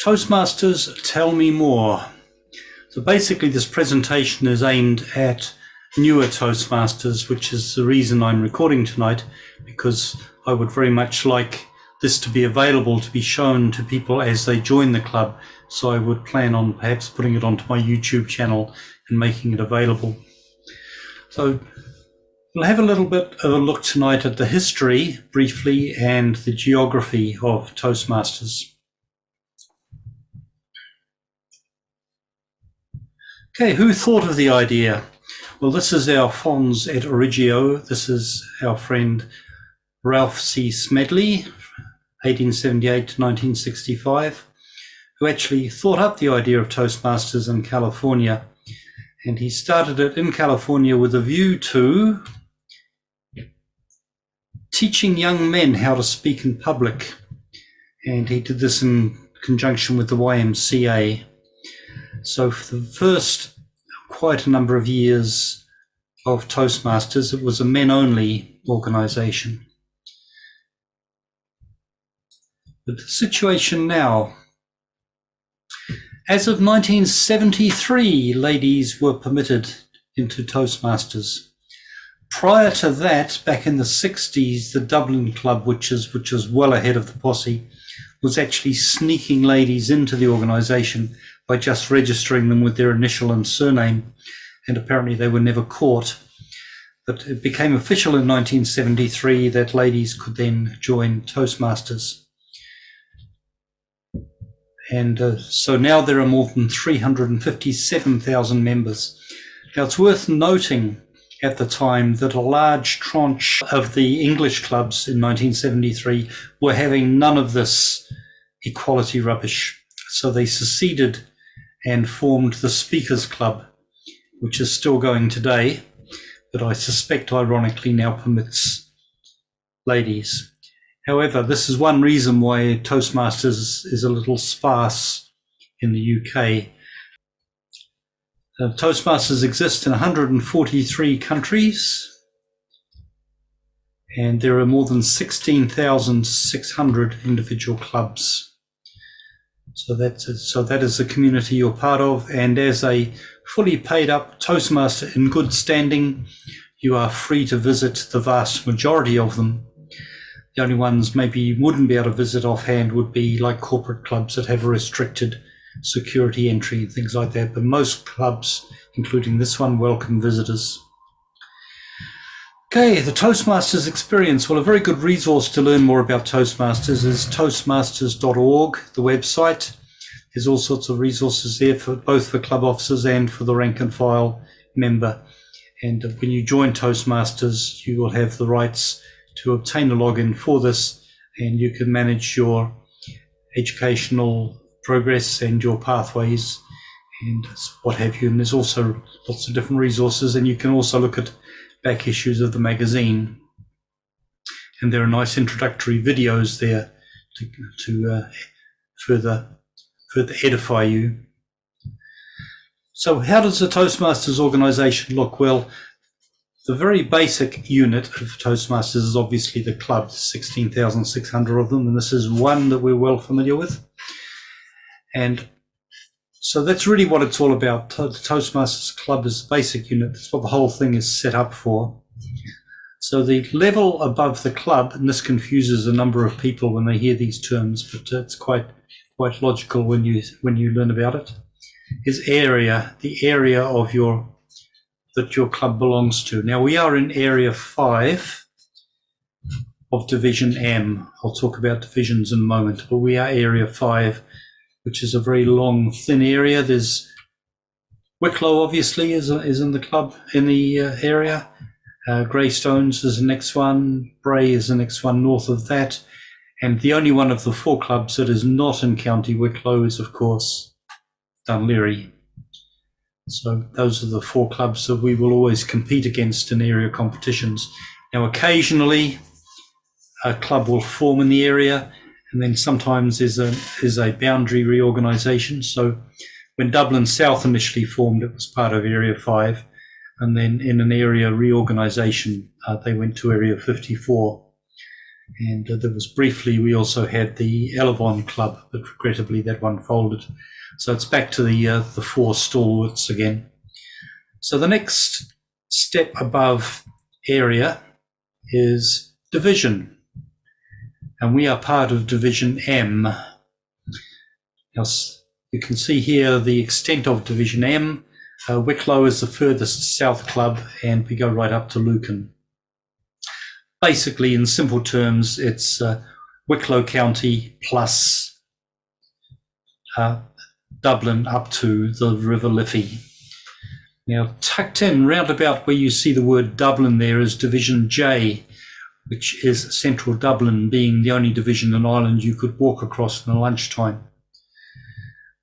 Toastmasters Tell Me More. So basically this presentation is aimed at newer Toastmasters, which is the reason I'm recording tonight, because I would very much like this to be available to be shown to people as they join the club. So I would plan on perhaps putting it onto my YouTube channel and making it available. So we'll have a little bit of a look tonight at the history briefly and the geography of Toastmasters. Okay, who thought of the idea? Well, this is our Fons et Origio. This is our friend Ralph C. Smedley, 1878 to 1965, who actually thought up the idea of Toastmasters in California. And he started it in California with a view to teaching young men how to speak in public. And he did this in conjunction with the YMCA. So for the first quite a number of years of Toastmasters, it was a men-only organization. But the situation now, as of 1973, ladies were permitted into Toastmasters. Prior to that, back in the 60s, the Dublin Club, which is well ahead of the posse, was actually sneaking ladies into the organization by just registering them with their initial and surname, and apparently they were never caught. But it became official in 1973 that ladies could then join Toastmasters. And so now there are more than 357,000 members. Now it's worth noting at the time that a large tranche of the English clubs in 1973 were having none of this equality rubbish. So they seceded and formed the Speakers Club, which is still going today, but I suspect ironically now permits ladies. However, this is one reason why Toastmasters is a little sparse in the UK. Toastmasters exist in 143 countries, and there are more than 16,600 individual clubs. So that is the community you're part of, and as a fully paid up Toastmaster in good standing, you are free to visit the vast majority of them. The only ones maybe you wouldn't be able to visit offhand would be like corporate clubs that have a restricted security entry and things like that. But most clubs, including this one, welcome visitors. Okay, the Toastmasters experience. Well, a very good resource to learn more about Toastmasters is toastmasters.org, the website. There's all sorts of resources there for both for club officers and for the rank and file member. And when you join Toastmasters, you will have the rights to obtain a login for this, and you can manage your educational progress and your pathways and what have you. And there's also lots of different resources, and you can also look at back issues of the magazine. And there are nice introductory videos there to further edify you. So how does the Toastmasters organization look? Well, the very basic unit of Toastmasters is obviously the club, 16,600 of them, and this is one that we're well familiar with. And so that's really what it's all about. The Toastmasters Club is the basic unit. That's what the whole thing is set up for. So the level above the club, and this confuses a number of people when they hear these terms, but it's quite logical when you learn about it, is area, the area of that your club belongs to. Now we are in area 5 of Division M. I'll talk about divisions in a moment, but we are area 5, which is a very long, thin area. There's Wicklow, obviously, is in the club, in the area. Greystones is the next one. Bray is the next one north of that. And the only one of the 4 clubs that is not in County Wicklow is, of course, Dunleary. So those are the 4 clubs that we will always compete against in area competitions. Now, occasionally, a club will form in the area, and then sometimes is a boundary reorganisation. So when Dublin South initially formed, it was part of Area 5, and then in an area reorganisation, they went to Area 54. And there was briefly, we also had the Elevon Club, but regrettably that one folded. So it's back to the four stalwarts again. So the next step above area is division. And we are part of Division M. Now, you can see here the extent of Division M. Wicklow is the furthest south club, and we go right up to Lucan. Basically, in simple terms, it's Wicklow County plus Dublin up to the River Liffey. Now, tucked in round about where you see the word Dublin there is Division J, which is Central Dublin, being the only division in Ireland you could walk across in lunchtime.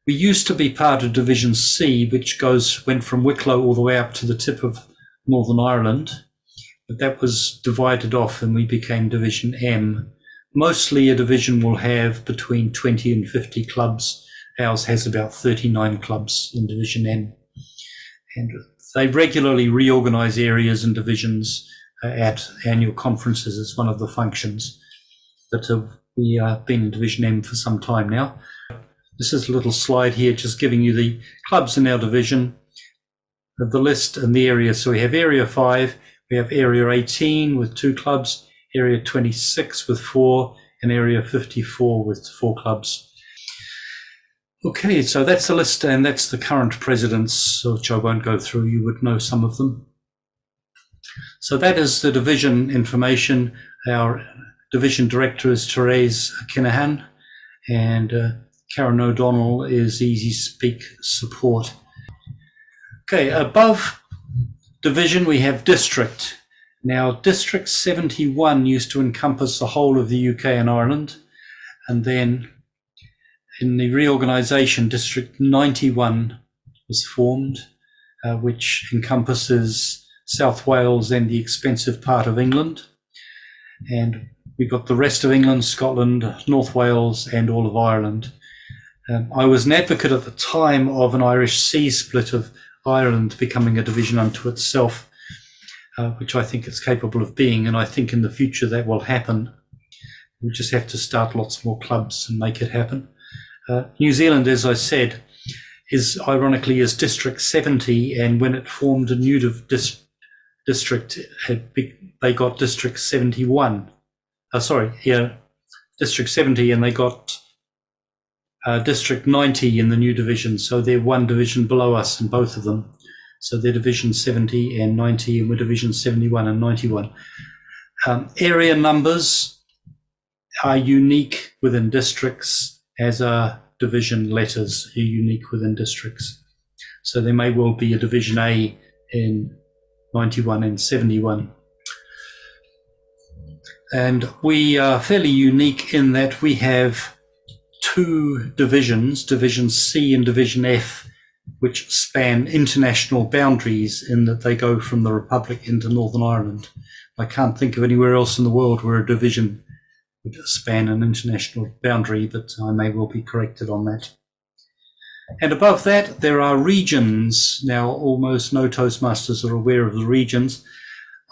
We used to be part of Division C, which went from Wicklow all the way up to the tip of Northern Ireland, but that was divided off and we became Division M. Mostly a division will have between 20 and 50 clubs. Ours has about 39 clubs in Division M. And they regularly reorganise areas and divisions at annual conferences as one of the functions. But we have been in Division M for some time now. This is a little slide here just giving you the clubs in our division, the list and the area. So we have Area 5, we have Area 18 with 2 clubs, Area 26 with 4, and Area 54 with 4 clubs. Okay, so that's the list, and that's the current presidents, which I won't go through. You would know some of them. So that is the division information. Our division director is Therese Kinahan, and Karen O'Donnell is Easy Speak Support. Okay, above division we have district. Now, District 71 used to encompass the whole of the UK and Ireland, and then in the reorganisation, District 91 was formed, which encompasses South Wales and the expensive part of England. And we got the rest of England, Scotland, North Wales, and all of Ireland. I was an advocate at the time of an Irish Sea split of Ireland becoming a division unto itself, which I think it's capable of being, and I think in the future that will happen. We just have to start lots more clubs and make it happen. New Zealand, as I said, is ironically is District 70, and when it formed a new district, they got District 71. District 70, and they got District 90 in the new division. So they're one division below us in both of them. So they're Division 70 and 90, and we're Division 71 and 91. Area numbers are unique within districts, as are division letters are unique within districts. So there may well be a Division A in 91 and 71. And we are fairly unique in that we have 2 divisions, Division C and Division F, which span international boundaries in that they go from the Republic into Northern Ireland. I can't think of anywhere else in the world where a division would span an international boundary, but I may well be corrected on that. And above that, there are regions. Now, almost no Toastmasters are aware of the regions.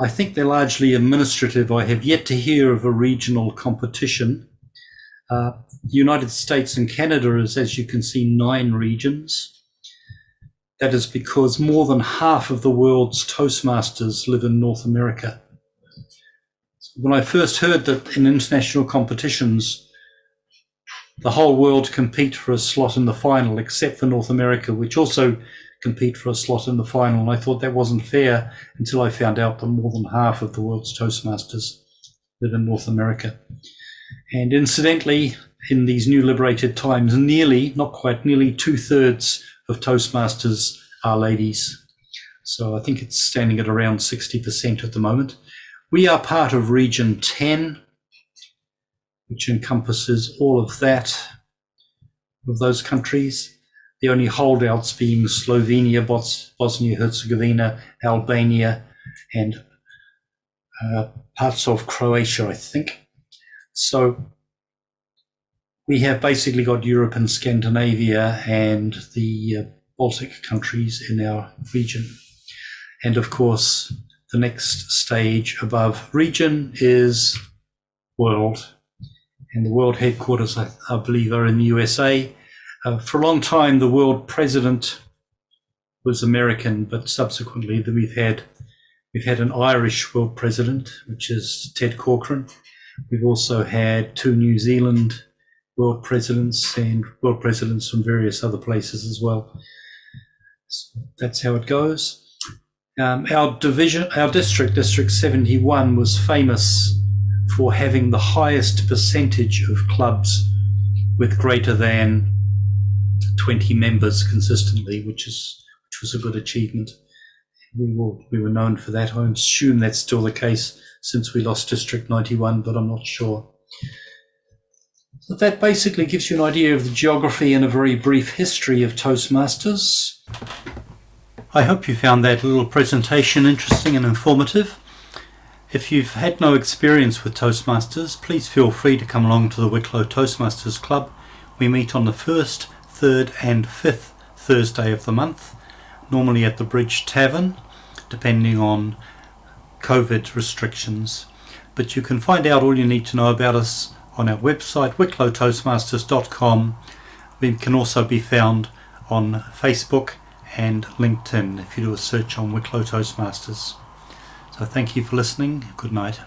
I think they're largely administrative. I have yet to hear of a regional competition. The United States and Canada is, as you can see, 9 regions. That is because more than half of the world's Toastmasters live in North America. When I first heard that in international competitions, the whole world compete for a slot in the final, except for North America, which also compete for a slot in the final. And I thought that wasn't fair until I found out that more than half of the world's Toastmasters live in North America. And incidentally, in these new liberated times, nearly 2/3 of Toastmasters are ladies. So I think it's standing at around 60% at the moment. We are part of Region 10, which encompasses all of that, of those countries. The only holdouts being Slovenia, Bosnia-Herzegovina, Albania, and parts of Croatia, I think. So we have basically got Europe and Scandinavia and the Baltic countries in our region. And of course, the next stage above region is world. And the world headquarters, I believe, are in the USA. For a long time, the world president was American, but subsequently we've had an Irish world president, which is Ted Corcoran. We've also had 2 New Zealand world presidents and world presidents from various other places as well. So that's how it goes. Our district 71, was famous for having the highest percentage of clubs with greater than 20 members consistently, which was a good achievement. We were known for that. I assume that's still the case since we lost District 91, but I'm not sure. So that basically gives you an idea of the geography and a very brief history of Toastmasters. I hope you found that little presentation interesting and informative. If you've had no experience with Toastmasters, please feel free to come along to the Wicklow Toastmasters Club. We meet on the 1st, 3rd and 5th Thursday of the month, normally at the Bridge Tavern, depending on COVID restrictions. But you can find out all you need to know about us on our website, wicklowtoastmasters.com. We can also be found on Facebook and LinkedIn if you do a search on Wicklow Toastmasters. So thank you for listening. Good night.